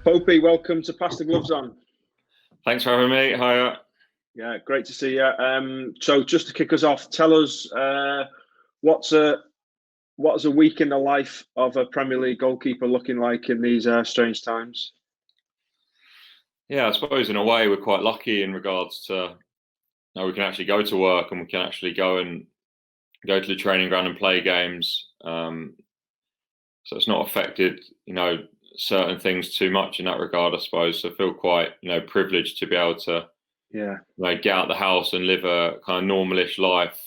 Popey, welcome to Pass the Gloves On. Thanks for having me. Hiya. Yeah, great to see you. So just to kick us off, tell us what's a week in the life of a Premier League goalkeeper looking like in these strange times? Yeah, I suppose in a way we're quite lucky in regards to we can actually go to work and we can actually go to the training ground and play games. So it's not affected, certain things too much in that regard, I suppose. So I feel quite, privileged to be able to, get out the house and live a kind of normalish life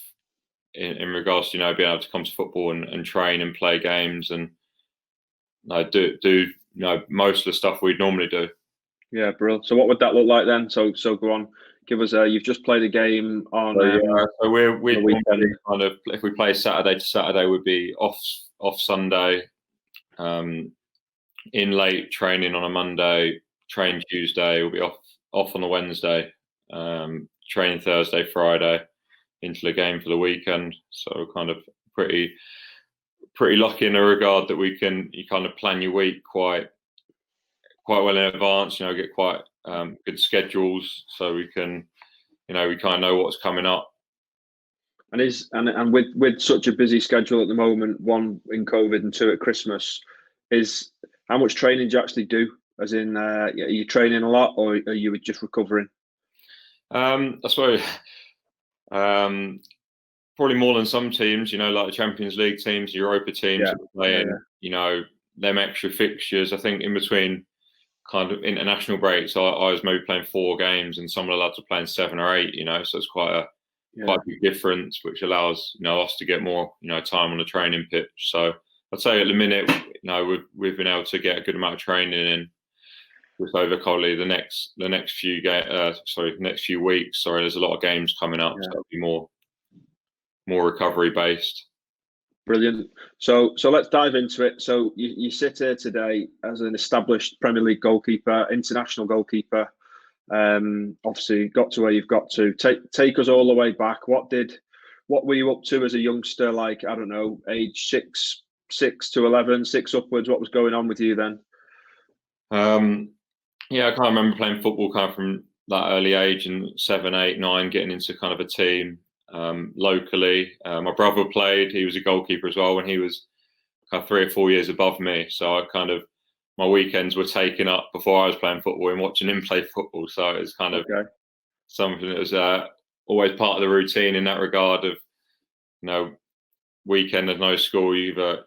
in regards to, being able to come to football and train and play games and do most of the stuff we'd normally do. Yeah, brilliant. So what would that look like then? So go on, give us you've just played a game on. So we're weekend. Kind of, if we play Saturday to Saturday, we'd be off Sunday. In late training on a Monday, train Tuesday. We'll be off on a Wednesday. Train Thursday, Friday, into the game for the weekend. So kind of pretty lucky in a regard that you kind of plan your week quite well in advance. Get quite good schedules, so we can, we kind of know what's coming up. And with such a busy schedule at the moment, one in COVID and two at Christmas, is how much training do you actually do? As in, are you training a lot, or are you just recovering? I suppose probably more than some teams. Like the Champions League teams, Europa teams playing. Them extra fixtures. I think in between kind of international breaks, I was maybe playing 4 games, and some of the lads are playing 7 or 8. So it's quite a big difference, which allows us to get more time on the training pitch. So I'd say at the minute, we've been able to get a good amount of training in with over probably the next few weeks. Sorry, there's a lot of games coming up, so it'll be more recovery based. Brilliant. So let's dive into it. So you sit here today as an established Premier League goalkeeper, international goalkeeper. Obviously got to where you've got to. Take us all the way back. What were you up to as a youngster? Like, I don't know, age 6 to 11, 6 upwards. What was going on with you then? I can't remember playing football kind of from that early age, and 7, 8, 9, getting into kind of a team locally. My brother played; he was a goalkeeper as well when he was kind of 3 or 4 years above me. So my weekends were taken up before I was playing football and watching him play football. So it was kind of something that was always part of the routine in that regard of, weekend there's no school, either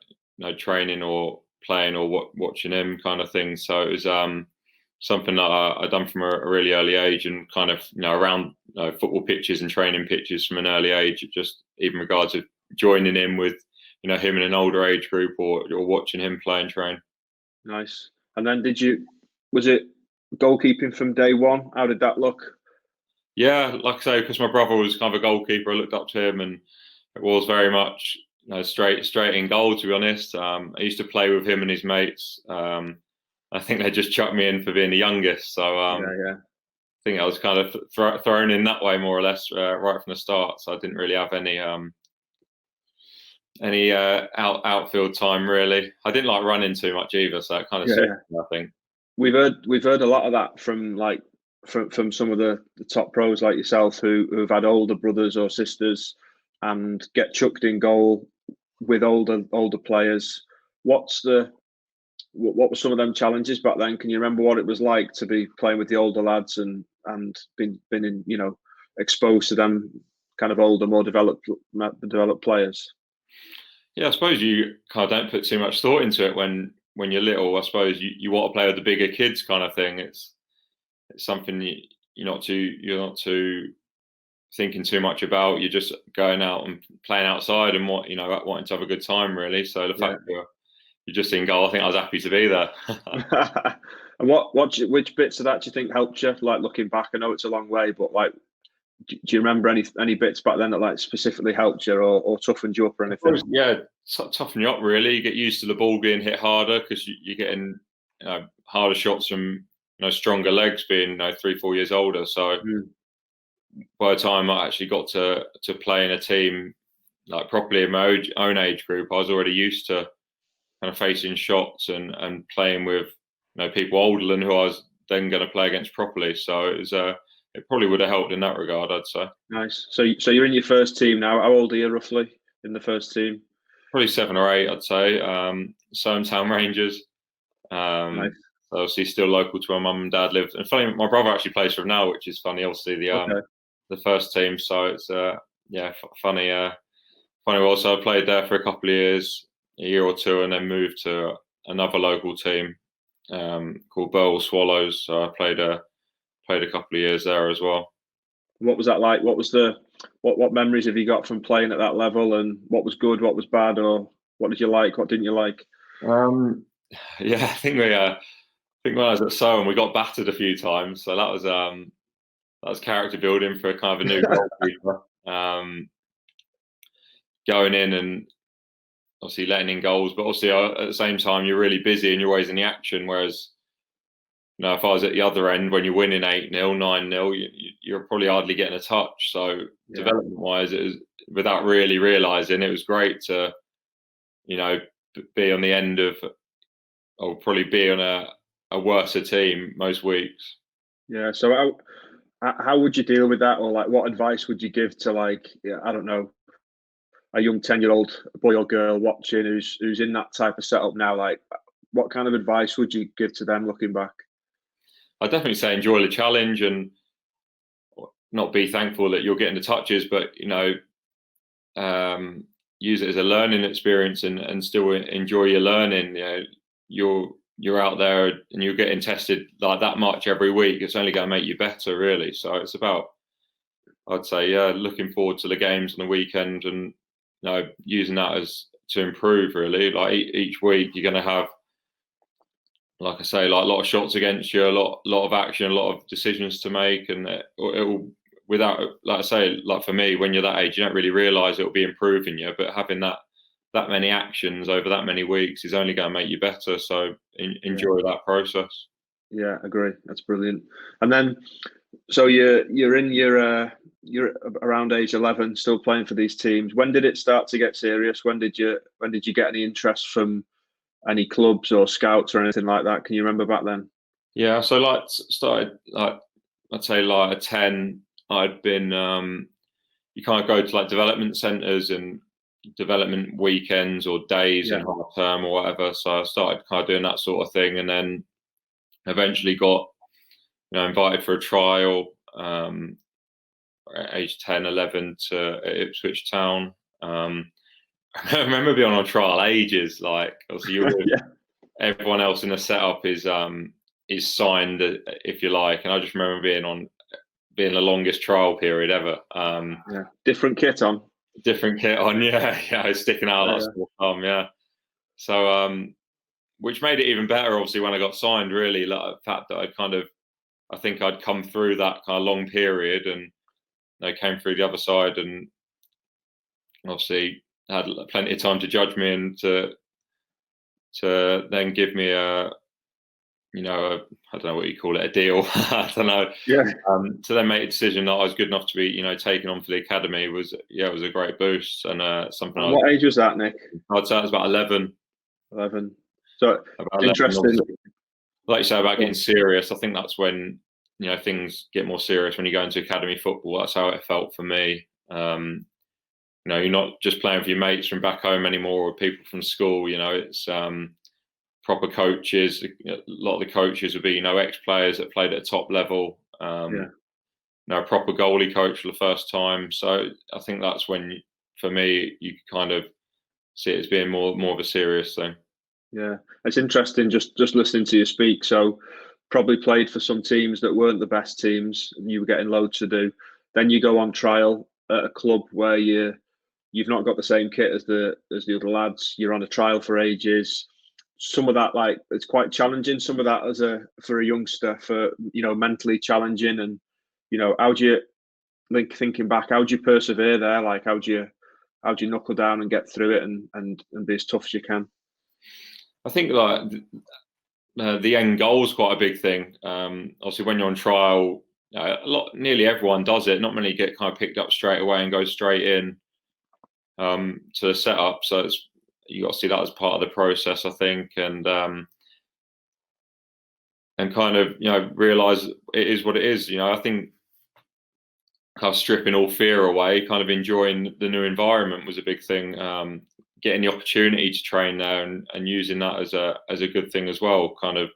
training or playing or watching him kind of thing. So it was something that I'd done from a really early age, and kind of around football pitches and training pitches from an early age. Just even regards of joining in with him in an older age group or watching him play and train. Nice. And then was it goalkeeping from day one? How did that look? Yeah, like I say, because my brother was kind of a goalkeeper, I looked up to him, and it was very much straight in goal, to be honest. I used to play with him and his mates. I think they just chucked me in for being the youngest. So I think I was kind of thrown in that way, more or less, right from the start. So I didn't really have any outfield time, really. I didn't like running too much either, so it kind of suited me, I think. We've heard a lot of that from some of the top pros like yourself who've had older brothers or sisters and get chucked in goal with older players. What were some of them challenges back then? Can you remember what it was like to be playing with the older lads and been in exposed to them kind of older, more developed players? Yeah, I suppose you kind of don't put too much thought into it when you're little. I suppose you want to play with the bigger kids, kind of thing. It's something you're not too thinking too much about. You're just going out and playing outside and wanting to have a good time, really. So the fact that you're just in goal, I think I was happy to be there. And which bits of that do you think helped you? Like, looking back, I know it's a long way, but like, do you remember any bits back then that like specifically helped you or toughened you up or anything? Yeah, toughen you up, really. You get used to the ball being hit harder because you're getting harder shots from stronger legs, being 3, 4 years older. So by the time I actually got to play in a team like properly in my own age group, I was already used to kind of facing shots and playing with people older than who I was then going to play against properly. So it probably would have helped in that regard, I'd say. Nice. So you're in your first team now. How old are you roughly in the first team? Probably 7 or 8, I'd say. Soamtown Rangers. Nice. Obviously, still local to where mum and dad lived. And funny, my brother actually plays for them now, which is funny. Obviously, the first team. So it's funny. Funny. Also, I played there for a couple of years, a year or two, and then moved to another local team called Burnley Swallows. So I played a couple of years there as well. What was that like? What was what memories have you got from playing at that level? And what was good? What was bad? Or what did you like? What didn't you like? Yeah, I think when I was at Soham, we got battered a few times. So that was character building for kind of a new goalkeeper. Going in and obviously letting in goals, but obviously at the same time you're really busy and you're always in the action. Whereas, if I was at the other end when you're winning 8-0, 9-0, you're probably hardly getting a touch. So development-wise, it was, without really realising, it was great to, be on the end of, or probably be on a worse team most weeks. Yeah. So how would you deal with that, or like what advice would you give to I don't know, a young 10-year-old boy or girl watching who's in that type of setup now? Like, what kind of advice would you give to them looking back? I'd definitely say enjoy the challenge and not be thankful that you're getting the touches, but use it as a learning experience and still enjoy your learning. You're out there and you're getting tested like that much every week. It's only going to make you better, really. So it's about, I'd say, looking forward to the games on the weekend and using that as to improve. Really, like each week you're going to have, like I say, like a lot of shots against you, a lot of action, a lot of decisions to make, and it will, without, like I say, like for me, when you're that age, you don't really realise it will be improving you, but having that many actions over that many weeks is only going to make you better. So enjoy that process. Yeah, agree. That's brilliant. And then, so you're in you're around age 11, still playing for these teams. When did it start to get serious? When did you get any interest from any clubs or scouts or anything like that? Can you remember back then? Yeah, so started I'd say at 10, I'd been you can't go to development centres and development weekends or days in half term or whatever. So I started kind of doing that sort of thing, and then eventually got invited for a trial at age 10, 11 to Ipswich Town. I remember being on trial ages. Like, obviously, everyone else in the setup is signed, if you like, and I just remember being the longest trial period ever. Different kit on. Yeah, sticking out like sore thumb. Yeah, so which made it even better, obviously, when I got signed. Really, like the fact that I think I'd come through that kind of long period and they came through the other side, and obviously had plenty of time to judge me and to then give me a I don't know what you call it, a deal. I don't know. Yeah. To then make a decision that I was good enough to be taken on for the academy was a great boost and something. What age was that, Nick? I'd say it was about 11. 11. So about interesting. 11, like you say about getting serious. I think that's when things get more serious when you go into academy football. That's how it felt for me. You're not just playing for your mates from back home anymore or people from school. It's proper coaches. A lot of the coaches would be ex-players that played at a top level. A proper goalie coach for the first time. So I think that's when, for me, you kind of see it as being more of a serious thing. Yeah, it's interesting just listening to you speak. So probably played for some teams that weren't the best teams. You were getting loads to do. Then you go on trial at a club where you've not got the same kit as the other lads. You're on a trial for ages. Some of that, it's quite challenging. Some of that for a youngster, for mentally challenging. And how do you thinking back? How do you persevere there? Like, how do you knuckle down and get through it and be as tough as you can? I think the end goal is quite a big thing. Obviously, when you're on trial, nearly everyone does it. Not many get kind of picked up straight away and go straight in to the setup. So you got to see that as part of the process, I think. And and kind of, realize it is what it is. I think kind of stripping all fear away, kind of enjoying the new environment was a big thing. Getting the opportunity to train there and using that as a good thing as well. Kind of,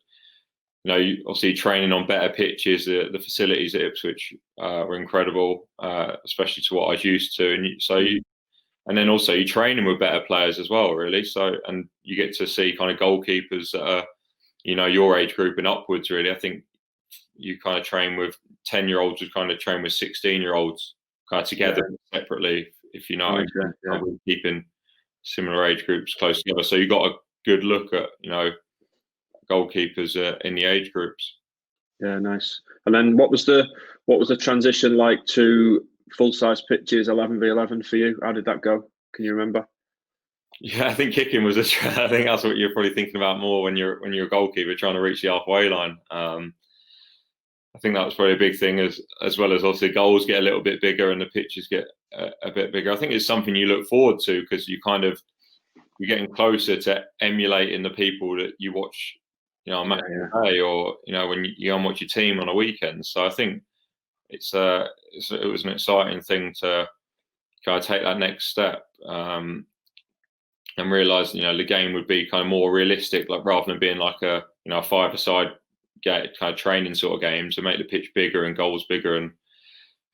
obviously training on better pitches. The facilities at Ipswich were incredible, especially to what I was used to. And then also you're training with better players as well, really. So, and you get to see kind of goalkeepers that are, your age group and upwards, really. I think you kind of train with 10-year-olds who kind of train with 16-year-olds kind of together separately, if you know, keeping similar age groups close together. So you got a good look at, goalkeepers in the age groups. Yeah, nice. And then what was the transition like to full-size pitches, 11v11 for you? How did that go? Can you remember? Yeah, I think kicking was I think that's what you're probably thinking about more when you're a goalkeeper trying to reach the halfway line. I think that was probably a big thing, as well as obviously goals get a little bit bigger and the pitches get a bit bigger. I think it's something you look forward to because you're getting closer to emulating the people that you watch, on match day, or when you go and watch your team on a weekend. So I think it was an exciting thing to kind of take that next step and realize the game would be kind of more realistic, like rather than being like a 5-a-side kind of training sort of game, to make the pitch bigger and goals bigger and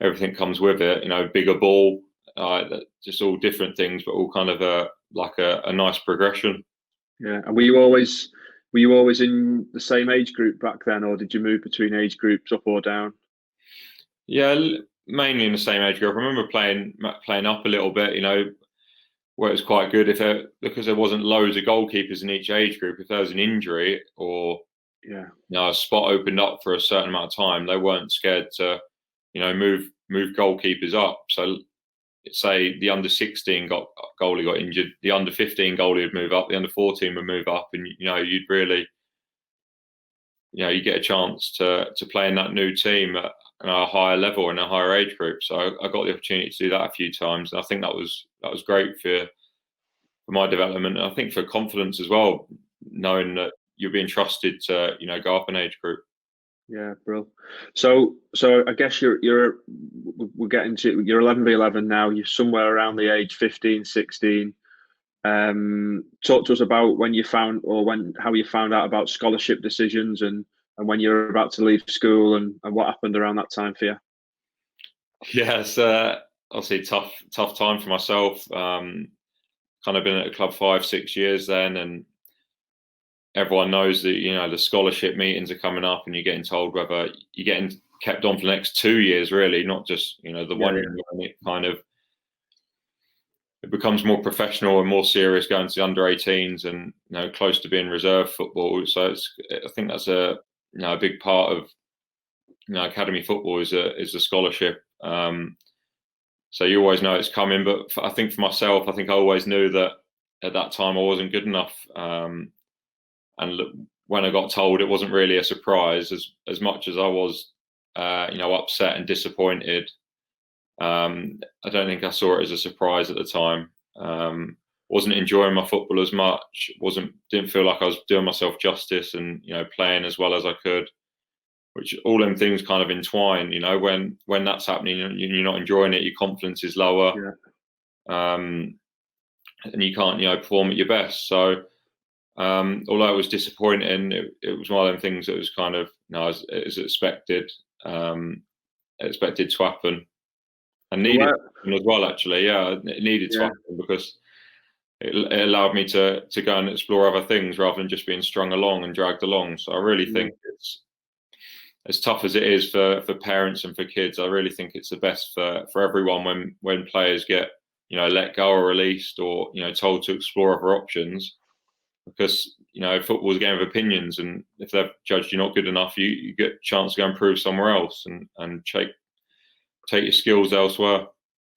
everything comes with it. Bigger ball, just all different things, but all kind of a nice progression. Yeah, and were you always in the same age group back then, or did you move between age groups up or down? Yeah, mainly in the same age group. I remember playing up a little bit, where it was quite good because there wasn't loads of goalkeepers in each age group. If there was an injury or a spot opened up for a certain amount of time, they weren't scared to move goalkeepers up. So say the under 16 goalie got injured, the under 15 goalie would move up, the under 14 would move up, and you'd really you get a chance to play in that new team at a higher level in a higher age group. So I got the opportunity to do that a few times, and I think that was great for my development, and I think for confidence as well, knowing that you're being trusted to go up an age group. Yeah, bro. So I guess we're getting to you're 11v11 now. You're somewhere around the age 15, 16. Talk to us about when you found how you found out about scholarship decisions and when you're about to leave school and what happened around that time for you. Yeah, it's obviously tough time for myself. Kind of been at the club 5-6 years then, and everyone knows that the scholarship meetings are coming up, and you're getting told whether you're getting kept on for the next 2 years, really, not just the 1 year. And it becomes more professional and more serious going to the under 18s and close to being reserve football. So I think that's a big part of academy football is a scholarship. So you always know it's coming, but I think for myself, I think I always knew that at that time I wasn't good enough. And when I got told, it wasn't really a surprise as much as I was, upset and disappointed. I don't think I saw it as a surprise at the time. Wasn't enjoying my football as much. Didn't feel like I was doing myself justice and playing as well as I could. Which all them things kind of entwine. When that's happening and you're not enjoying it, your confidence is lower, and you can't perform at your best. So although it was disappointing, it was one of them things that was kind of as expected. Expected to happen. And needed as well, actually. Yeah, it needed to happen because it allowed me to go and explore other things rather than just being strung along and dragged along. So I really think it's as tough as it is for parents and for kids. I really think it's the best for everyone when players get let go or released or told to explore other options, because football's a game of opinions, and if they've judged you're not good enough, you get a chance to go and prove somewhere else and take your skills elsewhere.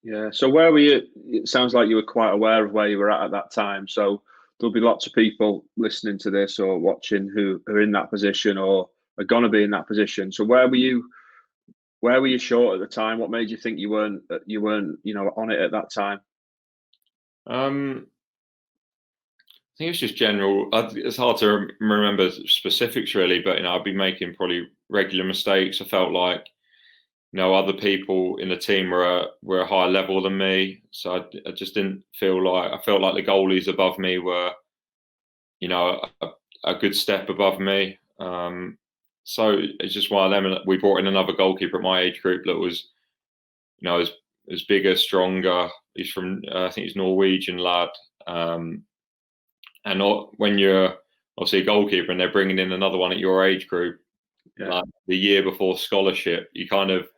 Yeah. So where were you? It sounds like you were quite aware of where you were at that time. So there'll be lots of people listening to this or watching who are in that position or are going to be in that position. So where were you short at the time? What made you think you weren't on it at that time? think it's just general. It's hard to remember specifics really, but I'd be making probably regular mistakes. I felt like other people in the team were a higher level than me, so I just didn't feel like I felt like the goalies above me were a good step above me. So it's just one of them. We brought in another goalkeeper at my age group that was as bigger, stronger. He's from I think he's Norwegian lad. And when you're obviously a goalkeeper and they're bringing in another one at your age group, like the year before scholarship, you kind of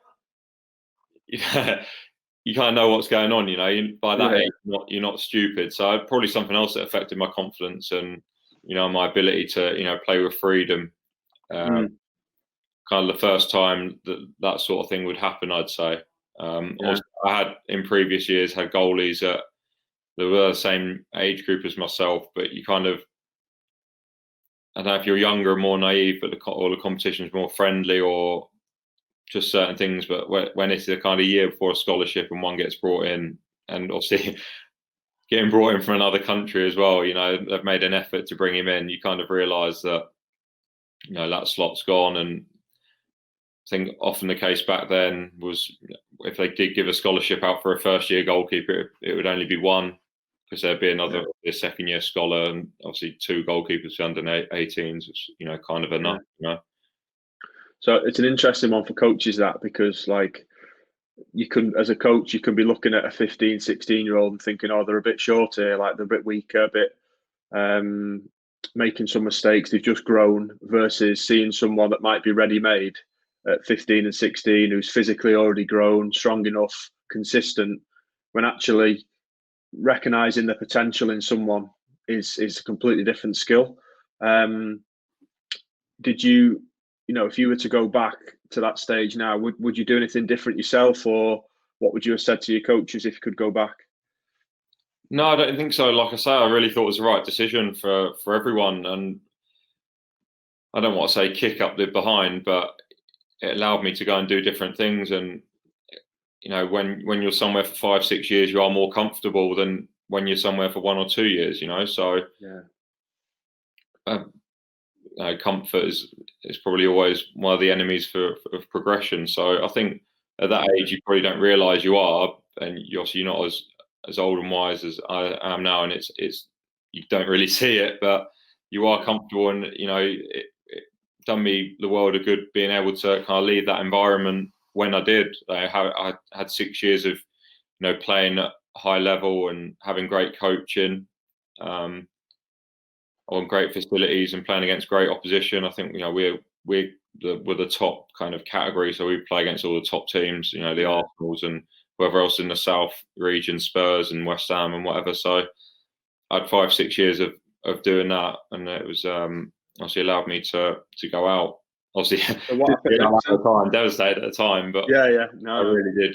know what's going on. By that age, you're not stupid. So probably something else that affected my confidence and my ability to play with freedom. Kind of the first time that sort of thing would happen, I'd say. Also, I had in previous years had goalies that were the same age group as myself, but you kind of, I don't know if you're younger and more naive, but the competition is more friendly or just certain things. But when it's the kind of year before a scholarship and one gets brought in, and obviously getting brought in from another country as well, they've made an effort to bring him in. You kind of realise that that slot's gone. And I think often the case back then was if they did give a scholarship out for a first year goalkeeper, it would only be one, because there'd be a second year scholar and obviously 2 goalkeepers for under 18s, which kind of enough. So it's an interesting one for coaches, that, because like you can, as a coach, you can be looking at a 15, 16-year-old and thinking, oh, they're a bit short here, like they're a bit weaker, a bit making some mistakes, they've just grown, versus seeing someone that might be ready-made at 15 and 16 who's physically already grown, strong enough, consistent, when actually recognizing the potential in someone is a completely different skill. Did you, if you were to go back to that stage now, would you do anything different yourself, or what would you have said to your coaches if you could go back? No, I don't think so. Like I say, I really thought it was the right decision for everyone, and I don't want to say kick up the behind, but it allowed me to go and do different things. And when you're somewhere for 5-6 years, you are more comfortable than when you're somewhere for 1 or 2 years. So comfort is probably always one of the enemies of progression. So I think at that age, you probably don't realise you are, and you're not as old and wise as I am now, and it's you don't really see it, but you are comfortable, and it done me the world of good being able to kind of leave that environment when I did. I had 6 years of playing at high level and having great coaching, on great facilities and playing against great opposition. I think we're the top kind of category, so we play against all the top teams, the Arsenals and whoever else in the South region, Spurs and West Ham and whatever. So I had 5-6 years of doing that, and it was obviously allowed me to go out. Obviously, at the time, devastated at the time, but no, I really did